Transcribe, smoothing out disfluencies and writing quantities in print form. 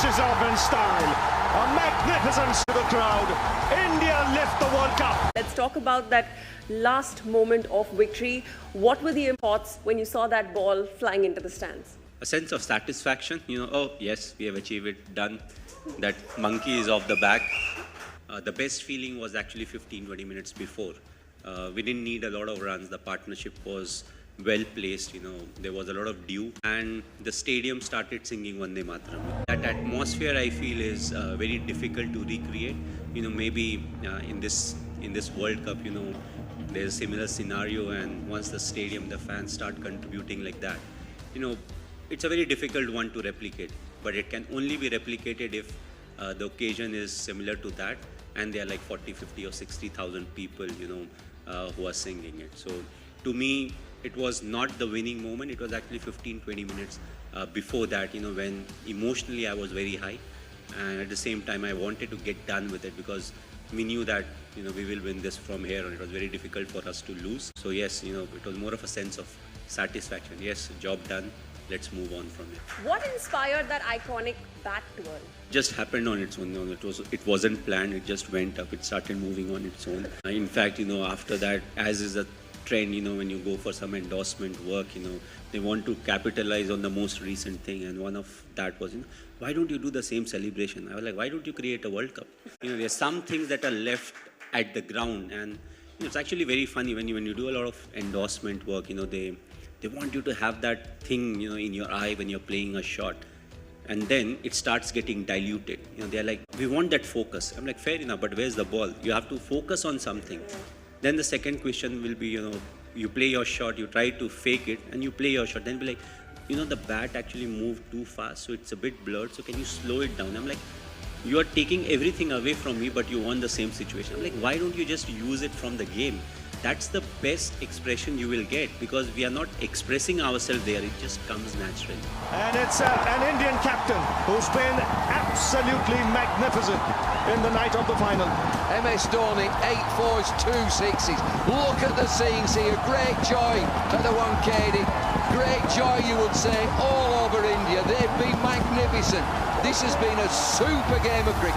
finishes off in style. A magnificence to the crowd. India lift the World Cup. Let's talk about that last moment of victory. What were the thoughts when you saw that ball flying into the stands? A sense of satisfaction, oh yes, we have achieved it, done. That monkey is off the back. The best feeling was actually 15-20 minutes before. We didn't need a lot of runs. The partnership was well placed, there was a lot of dew, and the stadium started singing Vande Mataram. That atmosphere, I feel, is very difficult to recreate. Maybe in this World Cup, there's a similar scenario, and once the stadium, the fans start contributing like that, it's a very difficult one to replicate. But it can only be replicated if the occasion is similar to that, and there are like 40, 50 or 60,000 people, who are singing it. So to me, it was not the winning moment. It was actually 15-20 minutes before that, when emotionally I was very high, and at the same time I wanted to get done with it, because we knew that we will win this from here on. It was very difficult for us to lose. So yes, it was more of a sense of satisfaction. Yes, job done. Let's move on from it. What inspired that iconic bat twirl? Just happened on its own. It wasn't planned. It just went up. It started moving on its own. In fact, after that, as is a trend, when you go for some endorsement work, they want to capitalize on the most recent thing, and one of that was, why don't you do the same celebration? I was like, why don't you create a World Cup? There's some things that are left at the ground, and it's actually very funny when you do a lot of endorsement work. They want you to have that thing, in your eye when you're playing a shot, and then it starts getting diluted. They're like, we want that focus. I'm like, fair enough, but where's the ball? You have to focus on something. Then the second question will be, you play your shot, you try to fake it, and you play your shot. Then be like, the bat actually moved too fast, so it's a bit blurred, so can you slow it down? I'm like, you are taking everything away from me, but you want the same situation. I'm like, why don't you just use it from the game? That's the best expression you will get, because we are not expressing ourselves there. It just comes naturally. And it's an Indian captain who's been absolutely magnificent in the night of the final. MS Dhoni, 8 fours, 2 sixes. Look at the scenes here. Great joy at the Wankhede. Great joy, you would say, all over India. They've been magnificent. This has been a super game of cricket.